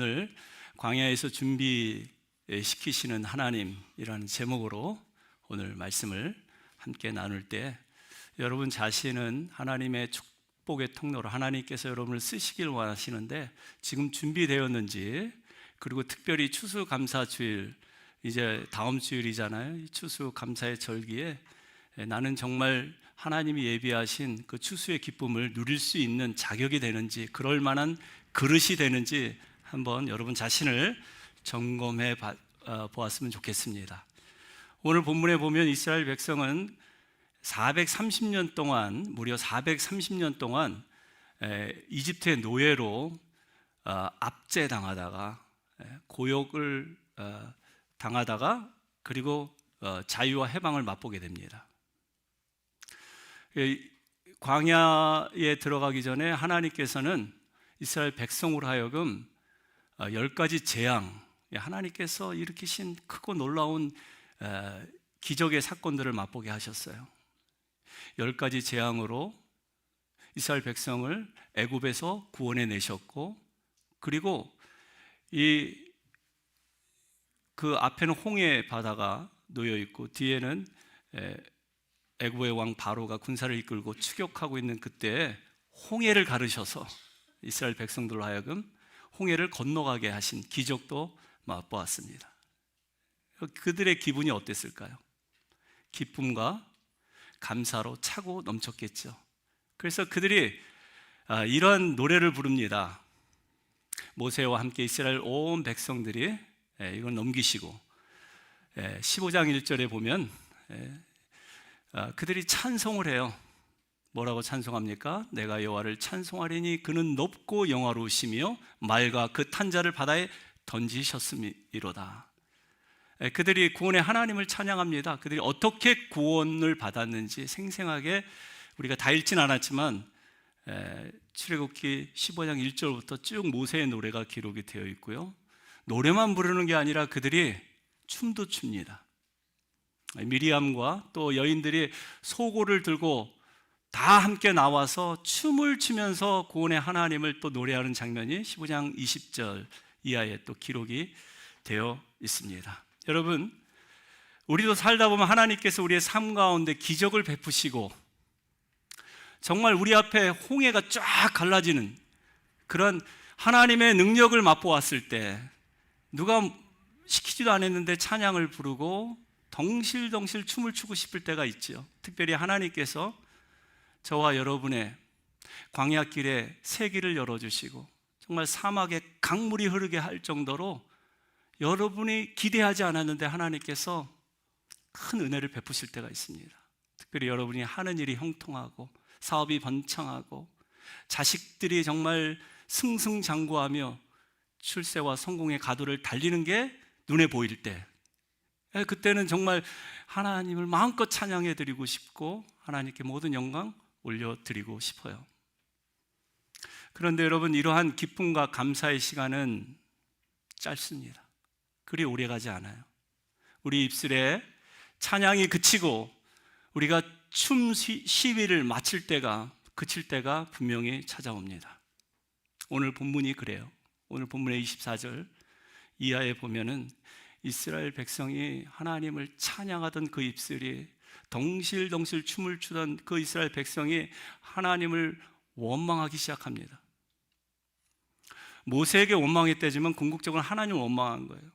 오늘 광야에서 준비시키시는 하나님이라는 제목으로 오늘 말씀을 함께 나눌 때 여러분 자신은 하나님의 축복의 통로로 하나님께서 여러분을 쓰시길 원하시는데 지금 준비되었는지, 그리고 특별히 추수감사주일, 이제 다음 주일이잖아요. 추수감사의 절기에 나는 정말 하나님이 예비하신 그 추수의 기쁨을 누릴 수 있는 자격이 되는지, 그럴 만한 그릇이 되는지 한번 여러분 자신을 점검해 보았으면 좋겠습니다. 오늘 본문에 보면 이스라엘 백성은 430년 동안, 무려 430년 동안 이집트의 노예로 압제당하다가, 고역을 당하다가, 그리고 자유와 해방을 맛보게 됩니다. 광야에 들어가기 전에 하나님께서는 이스라엘 백성으로 하여금 10가지 재앙, 하나님께서 일으키신 크고 놀라운 기적의 사건들을 맛보게 하셨어요. 10가지 재앙으로 이스라엘 백성을 애굽에서 구원해 내셨고, 그리고 그 앞에는 홍해 바다가 놓여 있고 뒤에는 애굽의 왕 바로가 군사를 이끌고 추격하고 있는 그때 홍해를 가르셔서 이스라엘 백성들로 하여금 홍해를 건너가게 하신 기적도 맛보았습니다. 그들의 기분이 어땠을까요? 기쁨과 감사로 차고 넘쳤겠죠. 그래서 그들이 이런 노래를 부릅니다. 모세와 함께 이스라엘 온 백성들이 이걸 넘기시고 15장 1절에 보면 그들이 찬송을 해요. 뭐라고 찬송합니까? 내가 여호와를 찬송하리니 그는 높고 영화로우시며 말과 그 탄자를 바다에 던지셨음이로다. 그들이 구원의 하나님을 찬양합니다. 그들이 어떻게 구원을 받았는지 생생하게 우리가 다 읽진 않았지만 출애굽기 15장 1절부터 쭉 모세의 노래가 기록이 되어 있고요. 노래만 부르는 게 아니라 그들이 춤도 춥니다. 미리암과 또 여인들이 소고를 들고 다 함께 나와서 춤을 추면서 구원의 하나님을 또 노래하는 장면이 15장 20절 이하에 또 기록이 되어 있습니다. 여러분, 우리도 살다 보면 하나님께서 우리의 삶 가운데 기적을 베푸시고 정말 우리 앞에 홍해가 쫙 갈라지는 그런 하나님의 능력을 맛보았을 때 누가 시키지도 않았는데 찬양을 부르고 덩실덩실 춤을 추고 싶을 때가 있죠. 특별히 하나님께서 저와 여러분의 광야길에 새 길을 열어주시고 정말 사막에 강물이 흐르게 할 정도로 여러분이 기대하지 않았는데 하나님께서 큰 은혜를 베푸실 때가 있습니다. 특별히 여러분이 하는 일이 형통하고 사업이 번창하고 자식들이 정말 승승장구하며 출세와 성공의 가도를 달리는 게 눈에 보일 때, 그때는 정말 하나님을 마음껏 찬양해 드리고 싶고 하나님께 모든 영광 올려드리고 싶어요. 그런데 여러분, 이러한 기쁨과 감사의 시간은 짧습니다. 그리 오래가지 않아요. 우리 입술에 찬양이 그치고 우리가 춤 시위를 그칠 때가 분명히 찾아옵니다. 오늘 본문이 그래요. 오늘 본문의 24절 이하에 보면은 이스라엘 백성이 하나님을 찬양하던 그 입술이, 덩실덩실 춤을 추던 그 이스라엘 백성이 하나님을 원망하기 시작합니다. 모세에게 원망했다지만 궁극적으로 하나님을 원망한 거예요.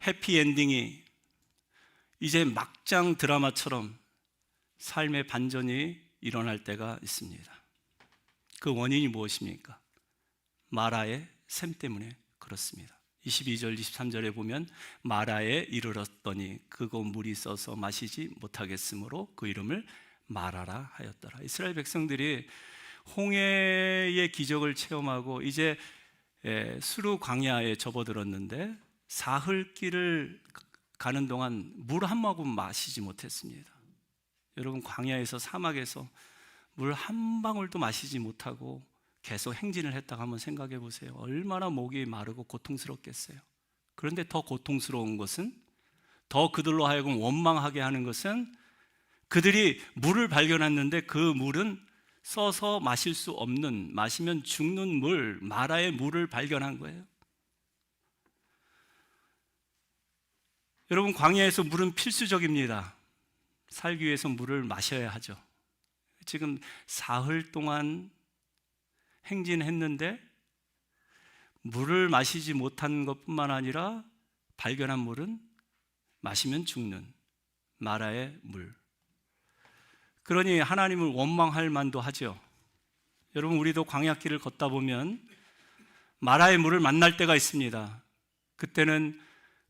해피엔딩이 이제 막장 드라마처럼 삶의 반전이 일어날 때가 있습니다. 그 원인이 무엇입니까? 마라의 샘 때문에 그렇습니다. 22절 23절에 보면 마라에 이르렀더니 그곳 물이 써서 마시지 못하겠으므로 그 이름을 마라라 하였더라. 이스라엘 백성들이 홍해의 기적을 체험하고 이제 수르 광야에 접어들었는데 사흘길을 가는 동안 물 한 모금 마시지 못했습니다. 여러분, 광야에서, 사막에서 물 한 방울도 마시지 못하고 계속 행진을 했다가 한번 생각해 보세요. 얼마나 목이 마르고 고통스럽겠어요. 그런데 더 고통스러운 것은, 더 그들로 하여금 원망하게 하는 것은, 그들이 물을 발견했는데 그 물은 써서 마실 수 없는, 마시면 죽는 물, 마라의 물을 발견한 거예요. 여러분, 광야에서 물은 필수적입니다. 살기 위해서 물을 마셔야 하죠. 지금 사흘 동안 행진했는데 물을 마시지 못한 것뿐만 아니라 발견한 물은 마시면 죽는 마라의 물. 그러니 하나님을 원망할 만도 하죠. 여러분, 우리도 광야길을 걷다 보면 마라의 물을 만날 때가 있습니다. 그때는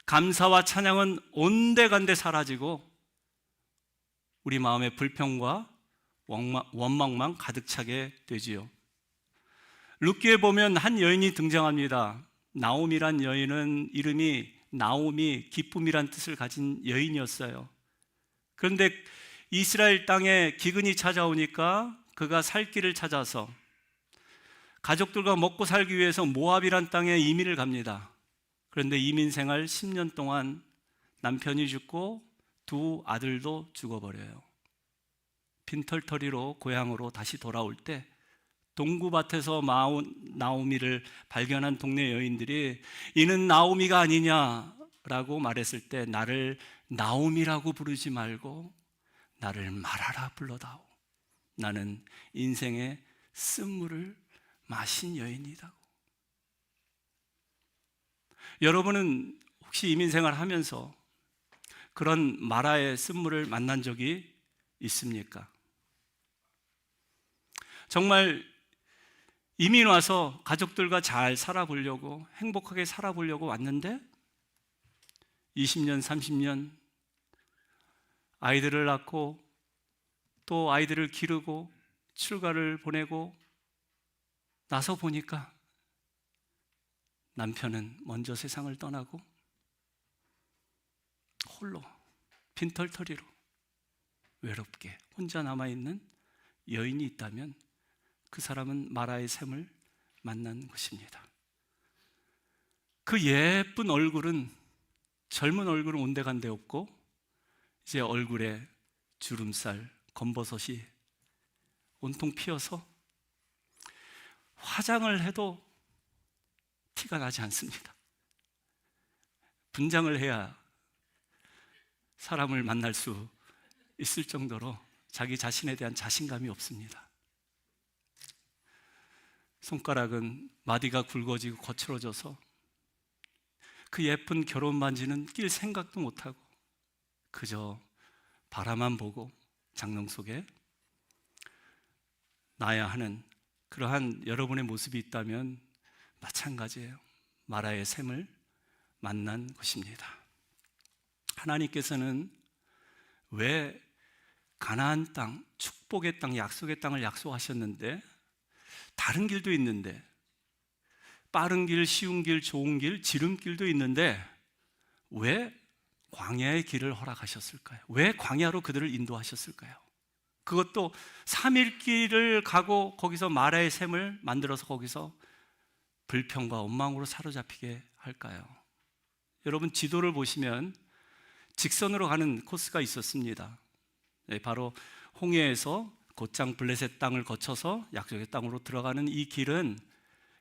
감사와 찬양은 온데간데 사라지고 우리 마음의 불평과 원망만 가득 차게 되지요. 룻기에 보면 한 여인이 등장합니다. 나옴이란 여인은 이름이 나옴이 기쁨이란 뜻을 가진 여인이었어요. 그런데 이스라엘 땅에 기근이 찾아오니까 그가 살 길을 찾아서 가족들과 먹고 살기 위해서 모압이란 땅에 이민을 갑니다. 그런데 이민 생활 10년 동안 남편이 죽고 두 아들도 죽어버려요. 빈털터리로 고향으로 다시 돌아올 때 동구밭에서 나오미를 발견한 동네 여인들이 이는 나오미가 아니냐라고 말했을 때 나를 나오미라고 부르지 말고 나를 마라라 불러다오. 나는 인생의 쓴물을 마신 여인이라고. 여러분은 혹시 이민생활 하면서 그런 마라의 쓴물을 만난 적이 있습니까? 정말 이민 와서 가족들과 잘 살아보려고, 행복하게 살아보려고 왔는데 20년, 30년 아이들을 낳고 또 아이들을 기르고 출가를 보내고 나서 보니까 남편은 먼저 세상을 떠나고 홀로 빈털터리로 외롭게 혼자 남아있는 여인이 있다면 그 사람은 마라의 샘을 만난 것입니다. 그 예쁜 얼굴은, 젊은 얼굴은 온데간데 없고 이제 얼굴에 주름살, 검버섯이 온통 피어서 화장을 해도 티가 나지 않습니다. 분장을 해야 사람을 만날 수 있을 정도로 자기 자신에 대한 자신감이 없습니다. 손가락은 마디가 굵어지고 거칠어져서 그 예쁜 결혼 반지는 낄 생각도 못하고 그저 바라만 보고 장롱 속에 놔야 하는 그러한 여러분의 모습이 있다면 마찬가지예요. 마라의 샘을 만난 것입니다. 하나님께서는 왜 가나안 땅, 축복의 땅, 약속의 땅을 약속하셨는데 다른 길도 있는데, 빠른 길, 쉬운 길, 좋은 길, 지름길도 있는데 왜 광야의 길을 허락하셨을까요? 왜 광야로 그들을 인도하셨을까요? 그것도 3일 길을 가고 거기서 마라의 샘을 만들어서 거기서 불평과 원망으로 사로잡히게 할까요? 여러분, 지도를 보시면 직선으로 가는 코스가 있었습니다. 바로 홍해에서 곧장 블레셋 땅을 거쳐서 약속의 땅으로 들어가는 이 길은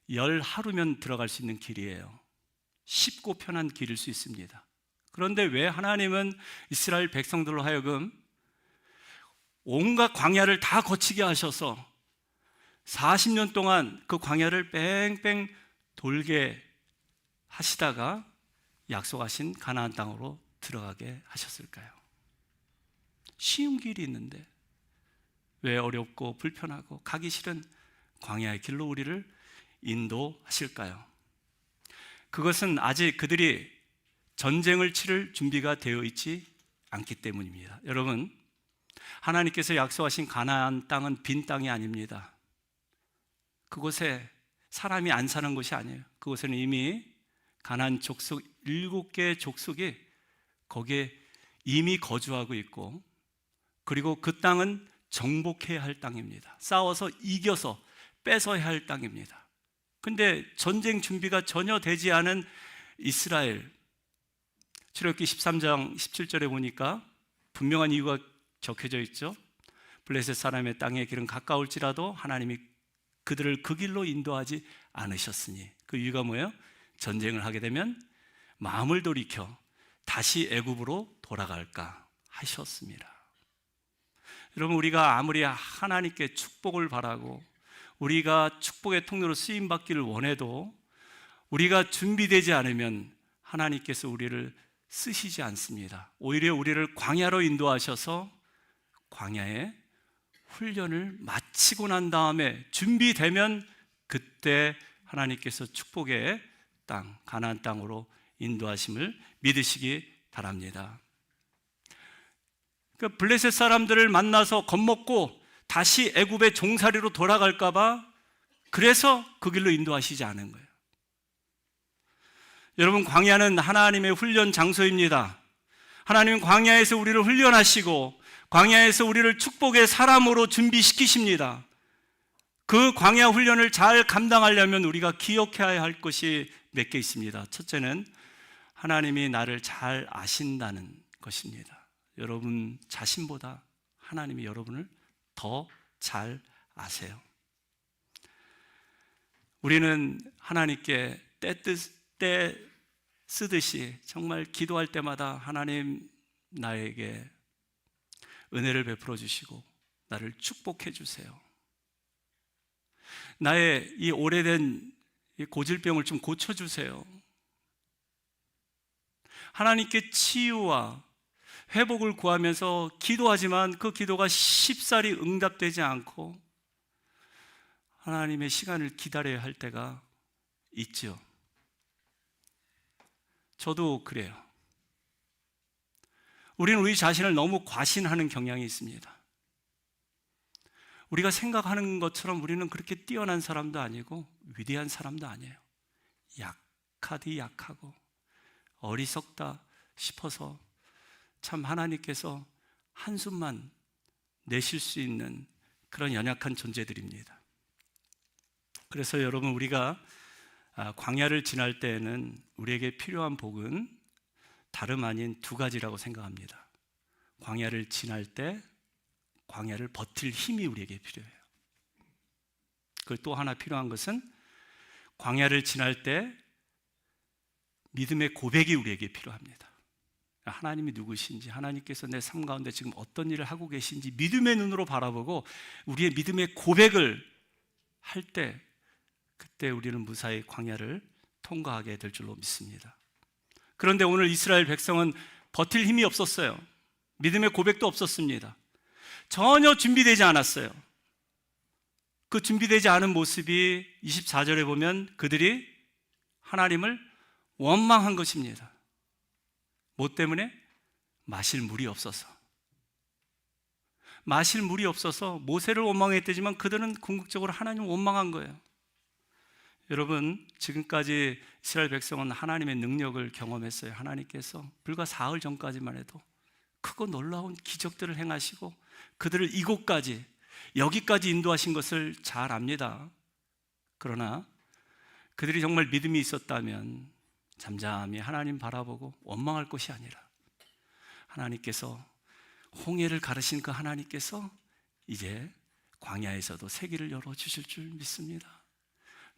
10하루면 들어갈 수 있는 길이에요. 쉽고 편한 길일 수 있습니다. 그런데 왜 하나님은 이스라엘 백성들로 하여금 온갖 광야를 다 거치게 하셔서 40년 동안 그 광야를 뺑뺑 돌게 하시다가 약속하신 가나안 땅으로 들어가게 하셨을까요? 쉬운 길이 있는데 왜 어렵고 불편하고 가기 싫은 광야의 길로 우리를 인도하실까요? 그것은 아직 그들이 전쟁을 치를 준비가 되어 있지 않기 때문입니다. 여러분, 하나님께서 약속하신 가나안 땅은 빈 땅이 아닙니다. 그곳에 사람이 안 사는 곳이 아니에요. 그곳에는 이미 가나안 족속 7개의 족속이 거기에 이미 거주하고 있고, 그리고 그 땅은 정복해야 할 땅입니다. 싸워서 이겨서 뺏어야 할 땅입니다. 근데 전쟁 준비가 전혀 되지 않은 이스라엘, 출애굽기 13장 17절에 보니까 분명한 이유가 적혀져 있죠. 블레셋 사람의 땅의 길은 가까울지라도 하나님이 그들을 그 길로 인도하지 않으셨으니, 그 이유가 뭐예요? 전쟁을 하게 되면 마음을 돌이켜 다시 애굽으로 돌아갈까 하셨습니다. 여러분, 우리가 아무리 하나님께 축복을 바라고 우리가 축복의 통로로 쓰임받기를 원해도 우리가 준비되지 않으면 하나님께서 우리를 쓰시지 않습니다. 오히려 우리를 광야로 인도하셔서 광야에 훈련을 마치고 난 다음에 준비되면 그때 하나님께서 축복의 땅, 가나안 땅으로 인도하심을 믿으시기 바랍니다. 그 블레셋 사람들을 만나서 겁먹고 다시 애굽의 종살이로 돌아갈까 봐, 그래서 그 길로 인도하시지 않은 거예요. 여러분, 광야는 하나님의 훈련 장소입니다. 하나님은 광야에서 우리를 훈련하시고 광야에서 우리를 축복의 사람으로 준비시키십니다. 그 광야 훈련을 잘 감당하려면 우리가 기억해야 할 것이 몇 개 있습니다. 첫째는 하나님이 나를 잘 아신다는 것입니다. 여러분 자신보다 하나님이 여러분을 더 잘 아세요. 우리는 하나님께 때 쓰듯이 정말 기도할 때마다 하나님, 나에게 은혜를 베풀어 주시고 나를 축복해 주세요. 나의 이 오래된 이 고질병을 좀 고쳐주세요. 하나님께 치유와 회복을 구하면서 기도하지만 그 기도가 쉽사리 응답되지 않고 하나님의 시간을 기다려야 할 때가 있죠. 저도 그래요. 우리는 우리 자신을 너무 과신하는 경향이 있습니다. 우리가 생각하는 것처럼 우리는 그렇게 뛰어난 사람도 아니고 위대한 사람도 아니에요. 약하디 약하고 어리석다 싶어서 참 하나님께서 한숨만 내쉴 수 있는 그런 연약한 존재들입니다. 그래서 여러분, 우리가 광야를 지날 때에는 우리에게 필요한 복은 다름 아닌 두 가지라고 생각합니다. 광야를 지날 때 광야를 버틸 힘이 우리에게 필요해요. 그리고 또 하나 필요한 것은 광야를 지날 때 믿음의 고백이 우리에게 필요합니다. 하나님이 누구신지, 하나님께서 내 삶 가운데 지금 어떤 일을 하고 계신지 믿음의 눈으로 바라보고 우리의 믿음의 고백을 할 때, 그때 우리는 무사히 광야를 통과하게 될 줄로 믿습니다. 그런데 오늘 이스라엘 백성은 버틸 힘이 없었어요. 믿음의 고백도 없었습니다. 전혀 준비되지 않았어요. 그 준비되지 않은 모습이 24절에 보면 그들이 하나님을 원망한 것입니다. 뭐 때문에? 마실 물이 없어서. 마실 물이 없어서 모세를 원망했대지만 그들은 궁극적으로 하나님을 원망한 거예요. 여러분, 지금까지 이스라엘 백성은 하나님의 능력을 경험했어요. 하나님께서 불과 사흘 전까지만 해도 크고 놀라운 기적들을 행하시고 그들을 이곳까지, 여기까지 인도하신 것을 잘 압니다. 그러나 그들이 정말 믿음이 있었다면 잠잠히 하나님 바라보고 원망할 것이 아니라 하나님께서, 홍해를 가르신 그 하나님께서 이제 광야에서도 세기를 열어주실 줄 믿습니다.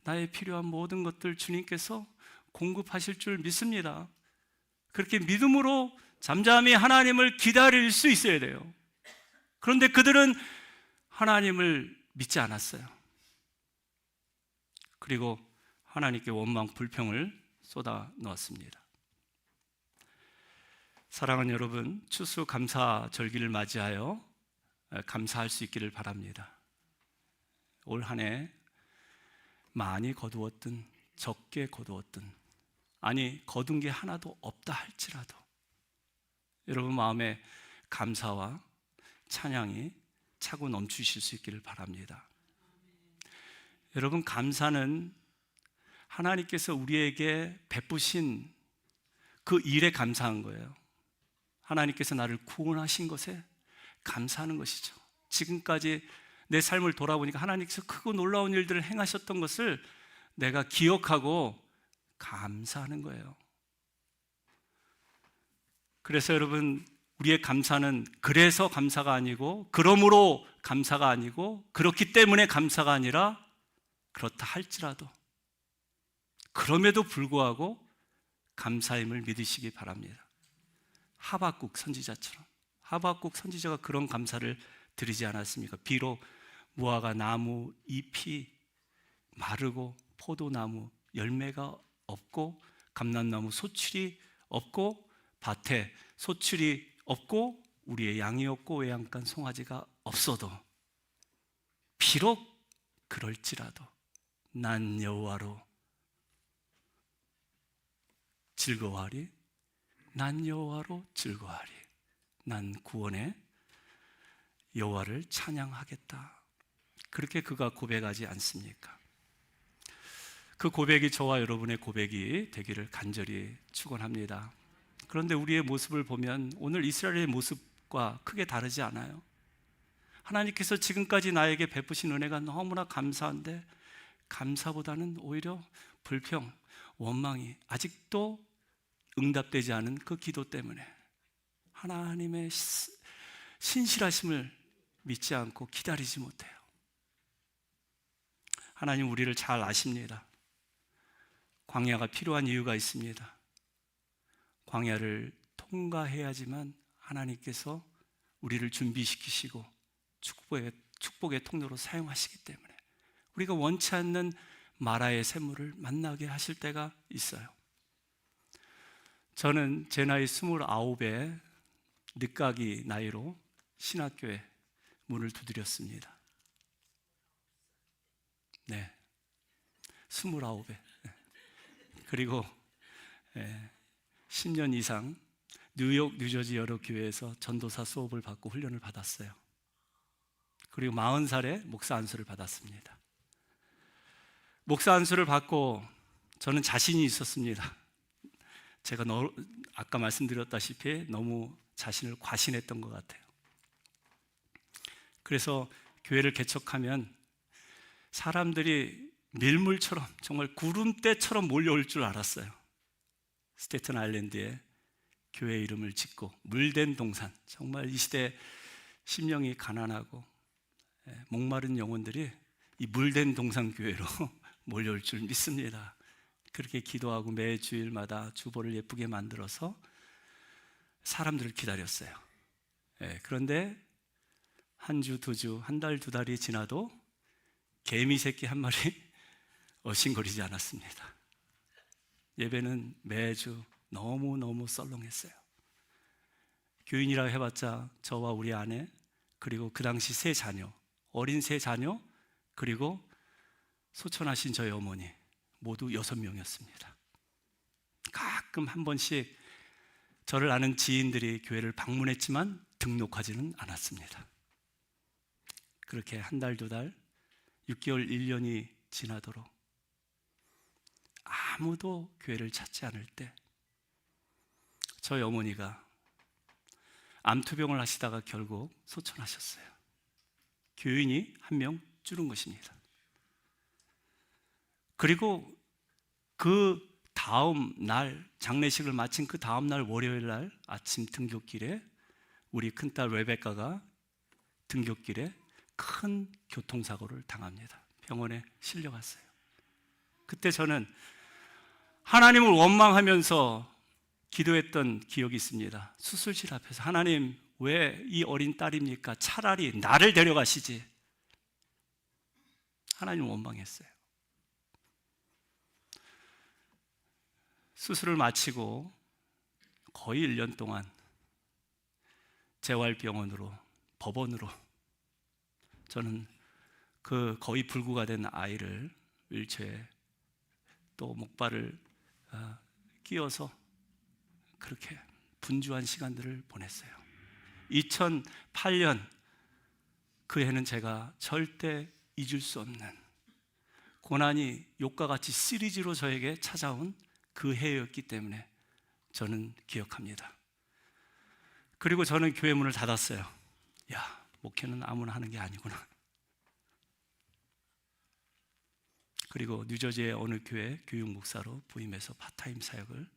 나의 필요한 모든 것들 주님께서 공급하실 줄 믿습니다. 그렇게 믿음으로 잠잠히 하나님을 기다릴 수 있어야 돼요. 그런데 그들은 하나님을 믿지 않았어요. 그리고 하나님께 원망, 불평을 쏟아 놓았습니다. 사랑하는 여러분, 추수감사절기를 맞이하여 감사할 수 있기를 바랍니다. 올 한 해 많이 거두었든 적게 거두었든, 아니 거둔 게 하나도 없다 할지라도 여러분 마음에 감사와 찬양이 차고 넘치실 수 있기를 바랍니다. 여러분, 감사는 하나님께서 우리에게 베푸신 그 일에 감사한 거예요. 하나님께서 나를 구원하신 것에 감사하는 것이죠. 지금까지 내 삶을 돌아보니까 하나님께서 크고 놀라운 일들을 행하셨던 것을 내가 기억하고 감사하는 거예요. 그래서 여러분, 우리의 감사는 그래서 감사가 아니고, 그러므로 감사가 아니고, 그렇기 때문에 감사가 아니라, 그렇다 할지라도, 그럼에도 불구하고 감사임을 믿으시기 바랍니다. 하박국 선지자처럼, 하박국 선지자가 그런 감사를 드리지 않았습니까? 비록 무화과 나무 잎이 마르고 포도나무 열매가 없고 감람나무 소출이 없고 밭에 소출이 없고 우리의 양이 없고 외양간 송아지가 없어도, 비록 그럴지라도 난 여호와로 즐거워하리, 난 여호와로 즐거워하리, 난 구원의 여호와를 찬양하겠다. 그렇게 그가 고백하지 않습니까? 그 고백이 저와 여러분의 고백이 되기를 간절히 축원합니다. 그런데 우리의 모습을 보면 오늘 이스라엘의 모습과 크게 다르지 않아요. 하나님께서 지금까지 나에게 베푸신 은혜가 너무나 감사한데, 감사보다는 오히려 불평, 원망이 아직도 응답되지 않은 그 기도 때문에 하나님의 신실하심을 믿지 않고 기다리지 못해요. 하나님 우리를 잘 아십니다. 광야가 필요한 이유가 있습니다. 광야를 통과해야지만 하나님께서 우리를 준비시키시고 축복의 통로로 사용하시기 때문에 우리가 원치 않는 마라의 샘물을 만나게 하실 때가 있어요. 저는 제 나이 29에 늦가기 나이로 신학교에 문을 두드렸습니다. 네, 29에. 그리고 10년 이상 뉴욕, 뉴저지 여러 교회에서 전도사 수업을 받고 훈련을 받았어요. 그리고 40살에 목사 안수를 받았습니다. 목사 안수를 받고 저는 자신이 있었습니다. 제가 아까 말씀드렸다시피 너무 자신을 과신했던 것 같아요. 그래서 교회를 개척하면 사람들이 밀물처럼, 정말 구름대처럼 몰려올 줄 알았어요. 스테튼 아일랜드에 교회 이름을 짓고 물된 동산, 정말 이 시대 심령이 가난하고 목마른 영혼들이 이 물된 동산 교회로 몰려올 줄 믿습니다. 그렇게 기도하고 매 주일마다 주보를 예쁘게 만들어서 사람들을 기다렸어요. 그런데 한 주, 두 주, 한 달, 두 달이 지나도 개미 새끼 한 마리 어신거리지 않았습니다. 예배는 매주 너무너무 썰렁했어요. 교인이라고 해봤자 저와 우리 아내, 그리고 그 당시 세 자녀, 어린 세 자녀, 그리고 소천하신 저희 어머니 모두 6명이었습니다. 가끔 한 번씩 저를 아는 지인들이 교회를 방문했지만 등록하지는 않았습니다. 그렇게 한 달, 두 달, 6개월, 1년이 지나도록 아무도 교회를 찾지 않을 때 저희 어머니가 암투병을 하시다가 결국 소천하셨어요. 교인이 한 명 줄은 것입니다. 그리고 그 다음 날, 장례식을 마친 그 다음 날 월요일 날 아침 등굣길에 우리 큰딸 레베카가 등굣길에 큰 교통사고를 당합니다. 병원에 실려갔어요. 그때 저는 하나님을 원망하면서 기도했던 기억이 있습니다. 수술실 앞에서 하나님, 왜 이 어린 딸입니까? 차라리 나를 데려가시지. 하나님 원망했어요. 수술을 마치고 거의 1년 동안 재활병원으로, 법원으로 저는 그 거의 불구가 된 아이를 윌체어에 또 목발을 끼워서 그렇게 분주한 시간들을 보냈어요. 2008년 그 해는 제가 절대 잊을 수 없는, 고난이 욕과 같이 시리즈로 저에게 찾아온 그 해였기 때문에 저는 기억합니다. 그리고 저는 교회 문을 닫았어요. 야, 목회는 아무나 하는 게 아니구나. 그리고 뉴저지의 어느 교회 교육 목사로 부임해서 파타임 사역을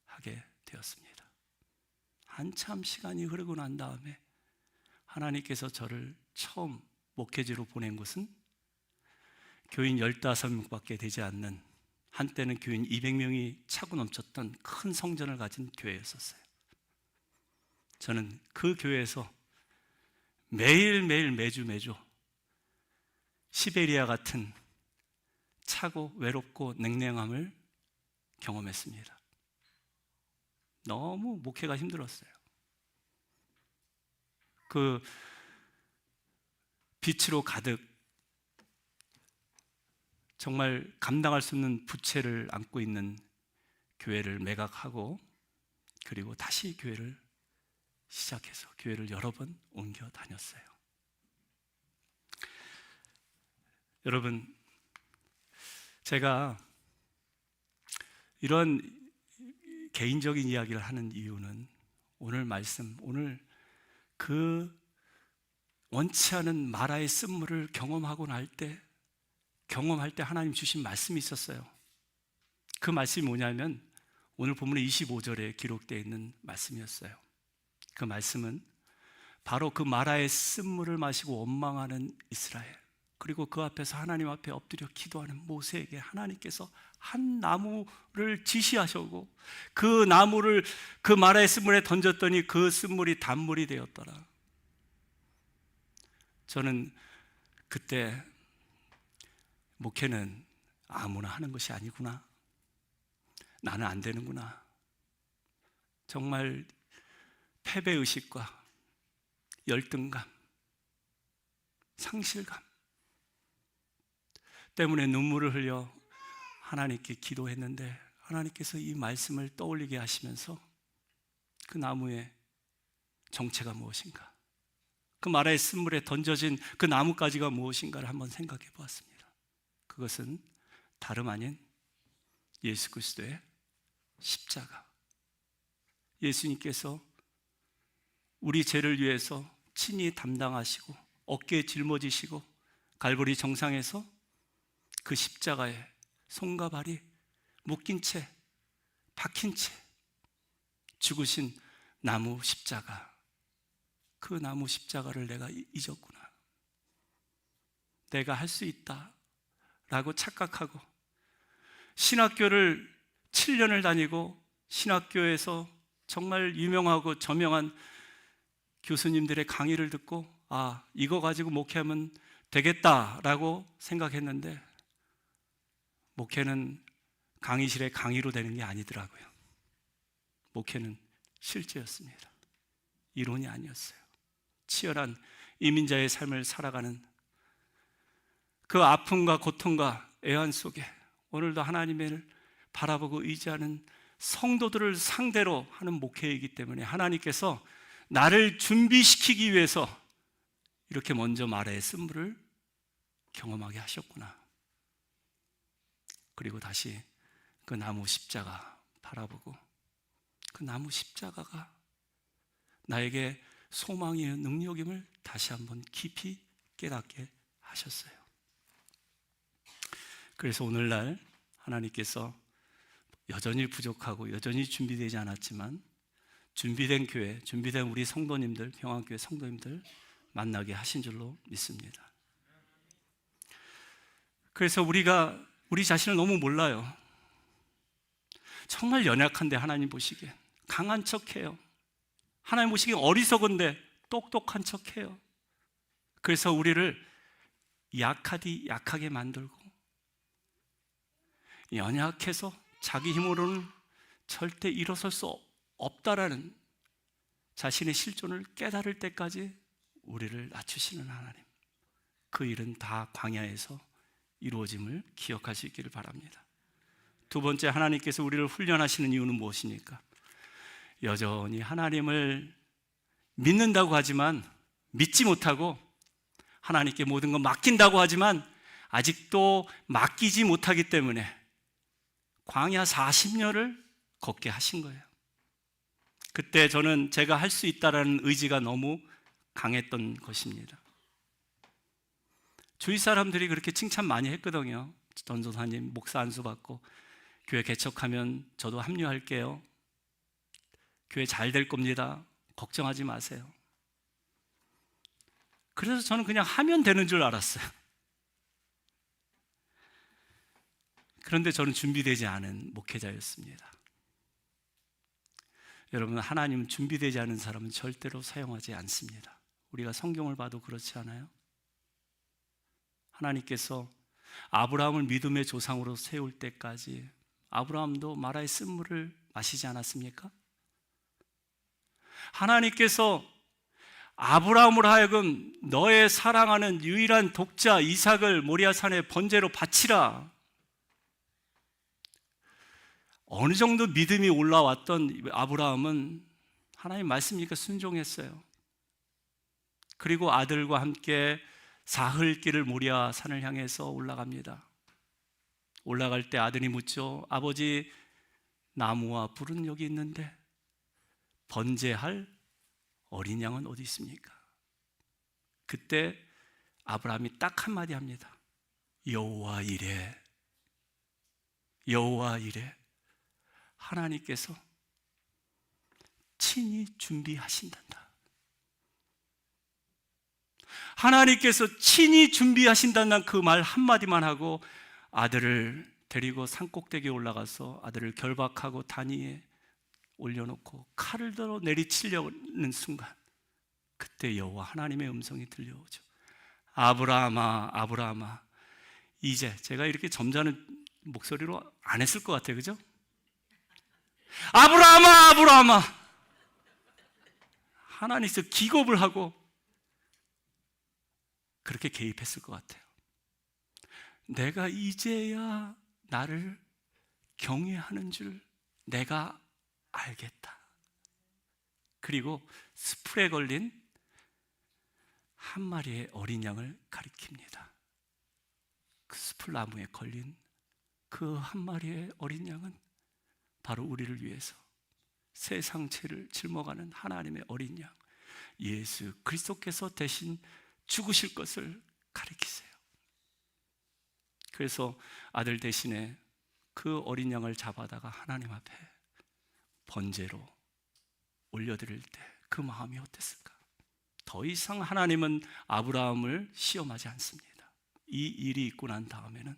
하게 되었습니다. 한참 시간이 흐르고 난 다음에 하나님께서 저를 처음 목회지로 보낸 곳은 교인 15명밖에 되지 않는, 한때는 교인 200명이 차고 넘쳤던 큰 성전을 가진 교회였었어요. 저는 그 교회에서 매일매일 매주 시베리아 같은 차고 외롭고 냉랭함을 경험했습니다. 너무 목회가 힘들었어요. 그 빛으로 가득 정말 감당할 수 없는 부채를 안고 있는 교회를 매각하고, 그리고 다시 교회를 시작해서 교회를 여러 번 옮겨 다녔어요. 여러분, 제가 이런 개인적인 이야기를 하는 이유는 오늘 말씀, 오늘 그 원치 않은 마라의 쓴물을 경험할 때 하나님 주신 말씀이 있었어요. 그 말씀이 뭐냐면 오늘 본문의 25절에 기록되어 있는 말씀이었어요. 그 말씀은 바로 그 마라의 쓴물을 마시고 원망하는 이스라엘, 그리고 그 앞에서 하나님 앞에 엎드려 기도하는 모세에게 하나님께서 한 나무를 지시하셨고, 그 나무를 그 마라의 쓴물에 던졌더니 그 쓴물이 단물이 되었더라. 저는 그때 목회는 아무나 하는 것이 아니구나, 나는 안 되는구나, 정말 패배의식과 열등감, 상실감 때문에 눈물을 흘려 하나님께 기도했는데, 하나님께서 이 말씀을 떠올리게 하시면서 그 나무의 정체가 무엇인가, 그 마라의 쓴물에 던져진 그 나뭇가지가 무엇인가를 한번 생각해 보았습니다. 그것은 다름 아닌 예수 그리스도의 십자가. 예수님께서 우리 죄를 위해서 친히 담당하시고 어깨에 짊어지시고 갈보리 정상에서 그 십자가에 손과 발이 묶인 채, 박힌 채 죽으신 나무 십자가. 그 나무 십자가를 내가 잊었구나, 내가 할 수 있다 라고 착각하고 신학교를 7년을 다니고 신학교에서 정말 유명하고 저명한 교수님들의 강의를 듣고 이거 가지고 목회하면 되겠다라고 생각했는데, 목회는 강의실의 강의로 되는 게 아니더라고요. 목회는 실제였습니다. 이론이 아니었어요. 치열한 이민자의 삶을 살아가는 그 아픔과 고통과 애환 속에 오늘도 하나님을 바라보고 의지하는 성도들을 상대로 하는 목회이기 때문에 하나님께서 나를 준비시키기 위해서 이렇게 먼저 마라의 쓴물을 경험하게 하셨구나. 그리고 다시 그 나무 십자가 바라보고 그 나무 십자가가 나에게 소망이요 능력임을 다시 한번 깊이 깨닫게 하셨어요. 그래서 오늘날 하나님께서 여전히 부족하고 여전히 준비되지 않았지만 준비된 교회, 준비된 우리 성도님들, 평안교회 성도님들 만나게 하신 줄로 믿습니다. 그래서 우리가 우리 자신을 너무 몰라요. 정말 연약한데 하나님 보시기엔 강한 척해요. 하나님 보시기엔 어리석은데 똑똑한 척해요. 그래서 우리를 약하게 만들고 연약해서 자기 힘으로는 절대 일어설 수 없다라는 자신의 실존을 깨달을 때까지 우리를 낮추시는 하나님, 그 일은 다 광야에서 이루어짐을 기억할 수 있기를 바랍니다. 두 번째, 하나님께서 우리를 훈련하시는 이유는 무엇입니까? 여전히 하나님을 믿는다고 하지만 믿지 못하고 하나님께 모든 걸 맡긴다고 하지만 아직도 맡기지 못하기 때문에 광야 40년을 걷게 하신 거예요. 그때 저는 제가 할 수 있다라는 의지가 너무 강했던 것입니다. 주위 사람들이 그렇게 칭찬 많이 했거든요. 전도사님 목사 안수 받고 교회 개척하면 저도 합류할게요. 교회 잘 될 겁니다. 걱정하지 마세요. 그래서 저는 그냥 하면 되는 줄 알았어요. 그런데 저는 준비되지 않은 목회자였습니다. 여러분, 하나님은 준비되지 않은 사람은 절대로 사용하지 않습니다. 우리가 성경을 봐도 그렇지 않아요? 하나님께서 아브라함을 믿음의 조상으로 세울 때까지 아브라함도 마라의 쓴물을 마시지 않았습니까? 하나님께서 아브라함으로 하여금 너의 사랑하는 유일한 독자 이삭을 모리아산에 번제로 바치라. 어느 정도 믿음이 올라왔던 아브라함은 하나님 말씀이니까 순종했어요. 그리고 아들과 함께 사흘길을 모리아산을 향해서 올라갑니다. 올라갈 때 아들이 묻죠. 아버지, 나무와 불은 여기 있는데 번제할 어린 양은 어디 있습니까? 그때 아브라함이 딱 한마디 합니다. 여호와 이래. 여호와 이래. 하나님께서 친히 준비하신단다. 하나님께서 친히 준비하신다는 그 말 한마디만 하고 아들을 데리고 산꼭대기에 올라가서 아들을 결박하고 단위에 올려놓고 칼을 들어 내리치려는 순간 그때 여호와 하나님의 음성이 들려오죠. 아브라함아, 아브라함아. 이제 제가 이렇게 점잖은 목소리로 안 했을 것 같아요, 그죠? 아브라함아, 아브라함아. 하나님께서 기겁을 하고 그렇게 개입했을 것 같아요. 내가 이제야 나를 경외하는 줄 내가 알겠다. 그리고 숯불에 걸린 한 마리의 어린 양을 가리킵니다. 그 숯불 나무에 걸린 그 한 마리의 어린 양은 바로 우리를 위해서 세상 죄를 짊어가는 하나님의 어린 양 예수 그리스도께서 대신 죽으실 것을 가리키세요. 그래서 아들 대신에 그 어린 양을 잡아다가 하나님 앞에 번제로 올려드릴 때 그 마음이 어땠을까? 더 이상 하나님은 아브라함을 시험하지 않습니다. 이 일이 있고 난 다음에는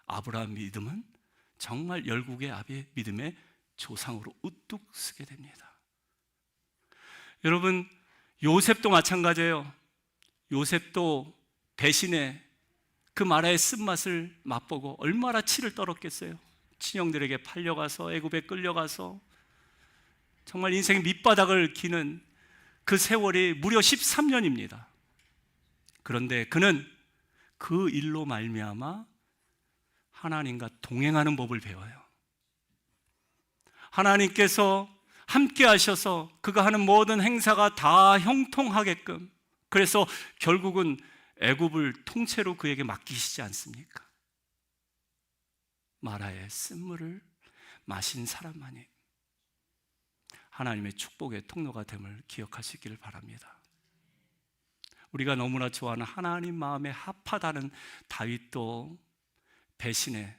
아브라함 믿음은 정말 열국의 아비의 믿음의 조상으로 우뚝 서게 됩니다. 여러분, 요셉도 마찬가지예요. 요셉도 배신의 그 마라의 쓴맛을 맛보고 얼마나 치를 떨었겠어요. 친형들에게 팔려가서 애굽에 끌려가서 정말 인생의 밑바닥을 기는 그 세월이 무려 13년입니다. 그런데 그는 그 일로 말미암아 하나님과 동행하는 법을 배워요. 하나님께서 함께 하셔서 그가 하는 모든 행사가 다 형통하게끔, 그래서 결국은 애굽을 통째로 그에게 맡기시지 않습니까? 마라의 쓴물을 마신 사람만이 하나님의 축복의 통로가 됨을 기억하시기를 바랍니다. 우리가 너무나 좋아하는 하나님 마음에 합하다는 다윗도 배신의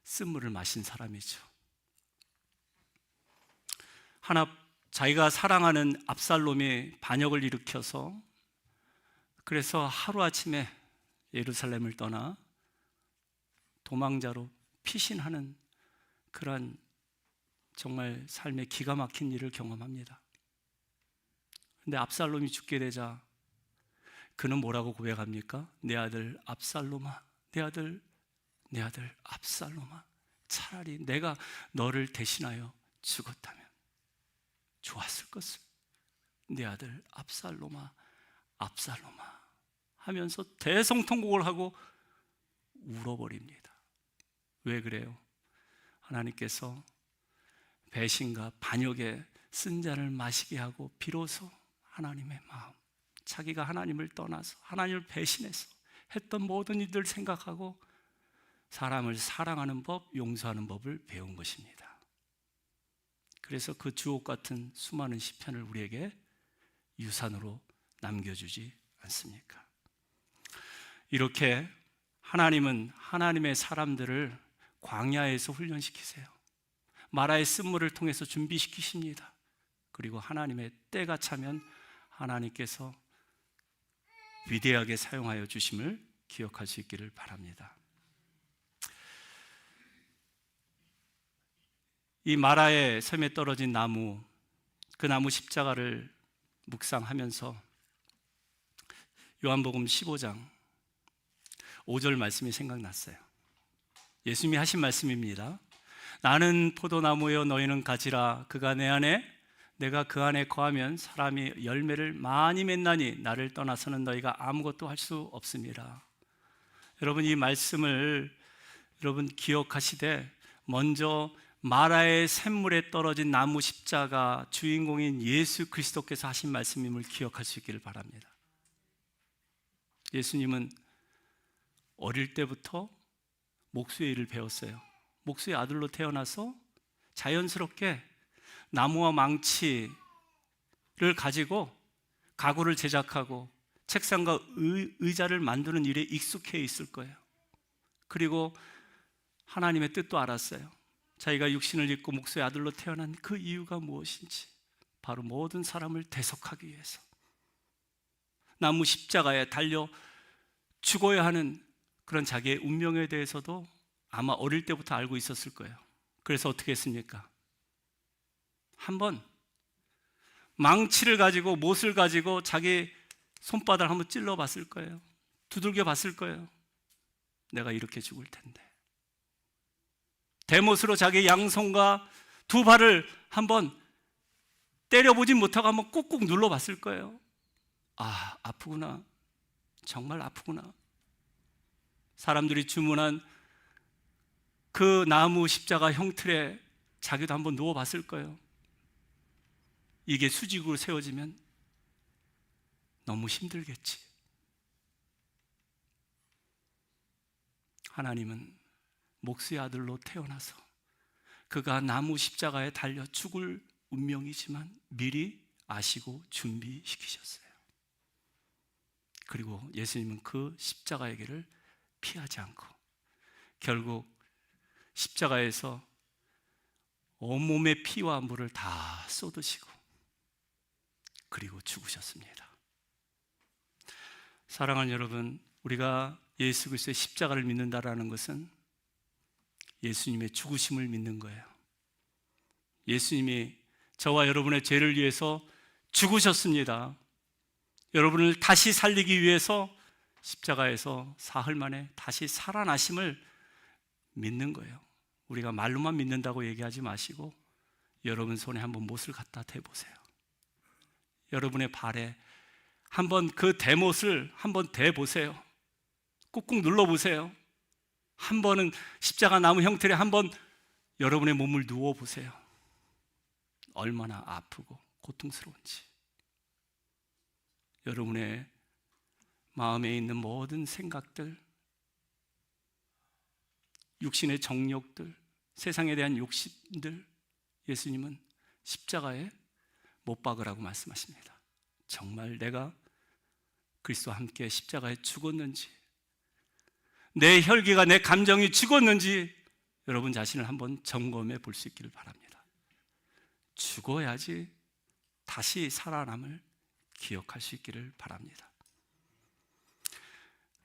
쓴물을 마신 사람이죠. 자기가 사랑하는 압살롬이 반역을 일으켜서 그래서 하루아침에 예루살렘을 떠나 도망자로 피신하는 그러한 정말 삶의 기가 막힌 일을 경험합니다. 그런데 압살롬이 죽게 되자 그는 뭐라고 고백합니까? 내 아들 압살롬아, 내 아들 압살롬아, 차라리 내가 너를 대신하여 죽었다면 좋았을 것을. 내 아들 압살롬아, 압살롬아 하면서 대성통곡을 하고 울어버립니다. 왜 그래요? 하나님께서 배신과 반역의 쓴 잔을 마시게 하고 비로소 하나님의 마음, 자기가 하나님을 떠나서 하나님을 배신해서 했던 모든 일들을 생각하고 사람을 사랑하는 법, 용서하는 법을 배운 것입니다. 그래서 그 주옥 같은 수많은 시편을 우리에게 유산으로 남겨주지 않습니까? 이렇게 하나님은 하나님의 사람들을 광야에서 훈련시키세요. 마라의 쓴물을 통해서 준비시키십니다. 그리고 하나님의 때가 차면 하나님께서 위대하게 사용하여 주심을 기억할 수 있기를 바랍니다. 이 마라의 섬에 떨어진 나무, 그 나무 십자가를 묵상하면서 요한복음 15장 5절 말씀이 생각났어요. 예수님이 하신 말씀입니다. 나는 포도나무여 너희는 가지라. 그가 내 안에 내가 그 안에 거하면 사람이 열매를 많이 맺나니 나를 떠나서는 너희가 아무것도 할 수 없습니다. 여러분, 이 말씀을 여러분 기억하시되 먼저 마라의 샘물에 떨어진 나무 십자가 주인공인 예수 그리스도께서 하신 말씀임을 기억할 수 있기를 바랍니다. 예수님은 어릴 때부터 목수의 일을 배웠어요. 목수의 아들로 태어나서 자연스럽게 나무와 망치를 가지고 가구를 제작하고 책상과 의자를 만드는 일에 익숙해 있을 거예요. 그리고 하나님의 뜻도 알았어요. 자기가 육신을 입고 목수의 아들로 태어난 그 이유가 무엇인지, 바로 모든 사람을 대속하기 위해서 나무 십자가에 달려 죽어야 하는 그런 자기의 운명에 대해서도 아마 어릴 때부터 알고 있었을 거예요. 그래서 어떻게 했습니까? 한번 망치를 가지고, 못을 가지고 자기 손바닥을 한번 찔러 봤을 거예요. 두들겨 봤을 거예요. 내가 이렇게 죽을 텐데. 대못으로 자기 양손과 두 발을 한번 때려보진 못하고 한번 꾹꾹 눌러봤을 거예요. 아, 아프구나. 정말 아프구나. 사람들이 주문한 그 나무 십자가 형틀에 자기도 한번 누워봤을 거예요. 이게 수직으로 세워지면 너무 힘들겠지. 하나님은 목수의 아들로 태어나서 그가 나무 십자가에 달려 죽을 운명이지만 미리 아시고 준비시키셨어요. 그리고 예수님은 그 십자가의 길을 피하지 않고 결국 십자가에서 온몸의 피와 물을 다 쏟으시고 그리고 죽으셨습니다. 사랑하는 여러분, 우리가 예수 그리스도의 십자가를 믿는다라는 것은 예수님의 죽으심을 믿는 거예요. 예수님이 저와 여러분의 죄를 위해서 죽으셨습니다. 여러분을 다시 살리기 위해서 십자가에서 사흘 만에 다시 살아나심을 믿는 거예요. 우리가 말로만 믿는다고 얘기하지 마시고 여러분 손에 한번 못을 갖다 대보세요. 여러분의 발에 한번 그 대못을 한번 대보세요. 꾹꾹 눌러보세요. 한 번은 십자가 나무 형틀에 한번 여러분의 몸을 누워보세요. 얼마나 아프고 고통스러운지. 여러분의 마음에 있는 모든 생각들, 육신의 정욕들, 세상에 대한 욕심들, 예수님은 십자가에 못 박으라고 말씀하십니다. 정말 내가 그리스도와 함께 십자가에 죽었는지, 내 혈기가, 내 감정이 죽었는지 여러분 자신을 한번 점검해 볼 수 있기를 바랍니다. 죽어야지 다시 살아남을 기억할 수 있기를 바랍니다.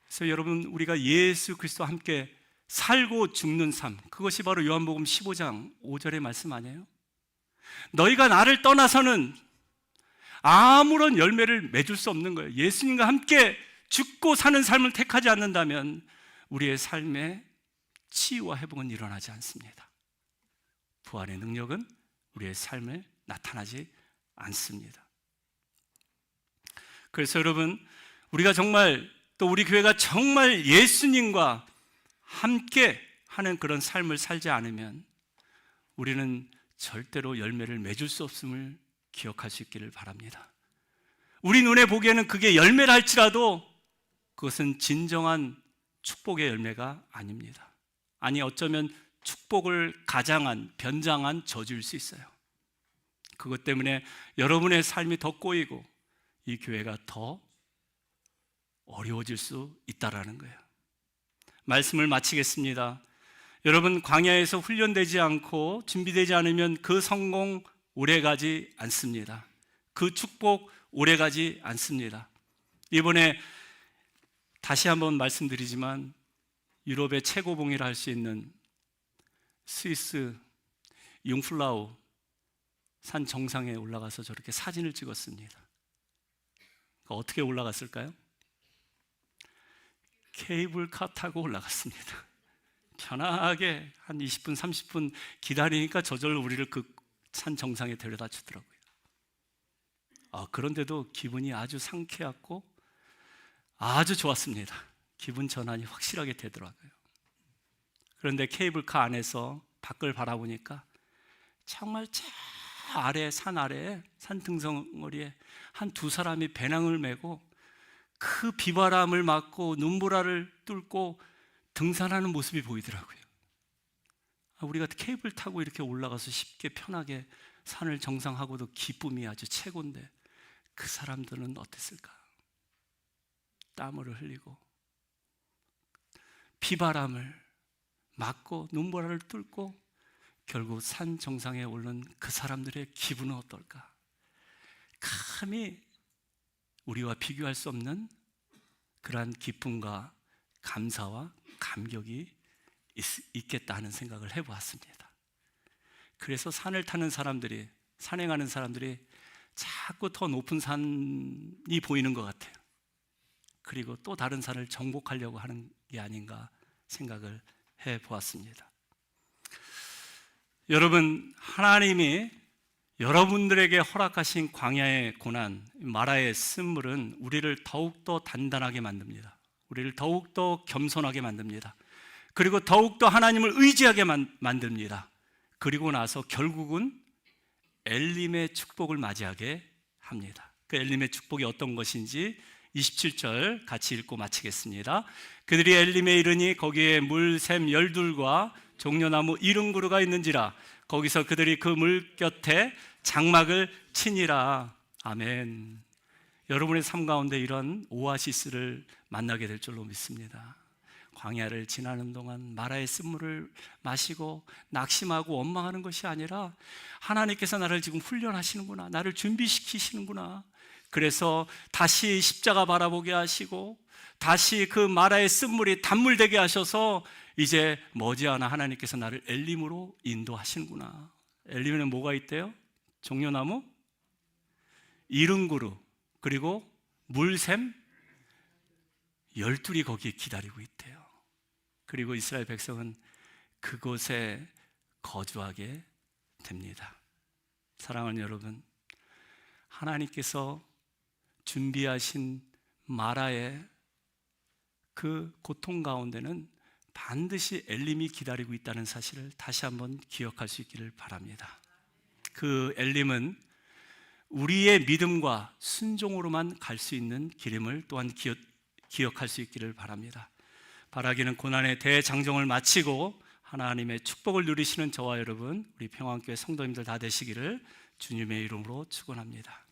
그래서 여러분, 우리가 예수 그리스도와 함께 살고 죽는 삶, 그것이 바로 요한복음 15장 5절의 말씀 아니에요? 너희가 나를 떠나서는 아무런 열매를 맺을 수 없는 거예요. 예수님과 함께 죽고 사는 삶을 택하지 않는다면 우리의 삶에 치유와 회복은 일어나지 않습니다. 부활의 능력은 우리의 삶에 나타나지 않습니다. 그래서 여러분, 우리가 정말, 또 우리 교회가 정말 예수님과 함께 하는 그런 삶을 살지 않으면 우리는 절대로 열매를 맺을 수 없음을 기억할 수 있기를 바랍니다. 우리 눈에 보기에는 그게 열매를 할지라도 그것은 진정한 축복의 열매가 아닙니다. 아니, 어쩌면 축복을 가장한, 변장한 저주일 수 있어요. 그것 때문에 여러분의 삶이 더 꼬이고 이 교회가 더 어려워질 수 있다라는 거예요. 말씀을 마치겠습니다. 여러분, 광야에서 훈련되지 않고 준비되지 않으면 그 성공 오래가지 않습니다. 그 축복 오래가지 않습니다. 이번에 다시 한번 말씀드리지만 유럽의 최고봉이라 할 수 있는 스위스 융플라우 산 정상에 올라가서 저렇게 사진을 찍었습니다. 어떻게 올라갔을까요? 케이블카 타고 올라갔습니다. 편하게 한 20분, 30분 기다리니까 저절로 우리를 그 산 정상에 데려다 주더라고요. 그런데도 기분이 아주 상쾌했고 아주 좋았습니다. 기분 전환이 확실하게 되더라고요. 그런데 케이블카 안에서 밖을 바라보니까 정말 저 아래, 산 아래에, 산 등성어리에 한 두 사람이 배낭을 메고 그 비바람을 맞고 눈보라를 뚫고 등산하는 모습이 보이더라고요. 우리가 케이블 타고 이렇게 올라가서 쉽게 편하게 산을 정상하고도 기쁨이 아주 최고인데 그 사람들은 어땠을까? 땀을 흘리고 비바람을 맞고 눈보라를 뚫고 결국 산 정상에 오른 그 사람들의 기분은 어떨까? 감히 우리와 비교할 수 없는 그러한 기쁨과 감사와 감격이 있겠다 하는 생각을 해보았습니다. 그래서 산을 타는 사람들이, 산행하는 사람들이 자꾸 더 높은 산이 보이는 것 같아요. 그리고 또 다른 산을 정복하려고 하는 게 아닌가 생각을 해보았습니다. 여러분, 하나님이 여러분들에게 허락하신 광야의 고난, 마라의 쓴물은 우리를 더욱더 단단하게 만듭니다. 우리를 더욱더 겸손하게 만듭니다. 그리고 더욱더 하나님을 의지하게 만듭니다. 그리고 나서 결국은 엘림의 축복을 맞이하게 합니다. 그 엘림의 축복이 어떤 것인지 27절 같이 읽고 마치겠습니다. 그들이 엘림에 이르니 거기에 물샘 열둘과 종려나무 70그루가 있는지라 거기서 그들이 그 물 곁에 장막을 치니라. 아멘. 여러분의 삶 가운데 이런 오아시스를 만나게 될 줄로 믿습니다. 광야를 지나는 동안 마라의 쓴물을 마시고 낙심하고 원망하는 것이 아니라 하나님께서 나를 지금 훈련하시는구나, 나를 준비시키시는구나. 그래서 다시 십자가 바라보게 하시고 다시 그 마라의 쓴물이 단물 되게 하셔서 이제 머지않아 하나님께서 나를 엘림으로 인도하시는구나. 엘림에는 뭐가 있대요? 종려나무 70그루 그리고 물샘 12이 거기에 기다리고 있대요. 그리고 이스라엘 백성은 그곳에 거주하게 됩니다. 사랑하는 여러분, 하나님께서 준비하신 마라의 그 고통 가운데는 반드시 엘림이 기다리고 있다는 사실을 다시 한번 기억할 수 있기를 바랍니다. 그 엘림은 우리의 믿음과 순종으로만 갈 수 있는 길임을 또한 기억할 수 있기를 바랍니다. 바라기는 고난의 대장정을 마치고 하나님의 축복을 누리시는 저와 여러분, 우리 평안교회 성도님들 다 되시기를 주님의 이름으로 축원합니다.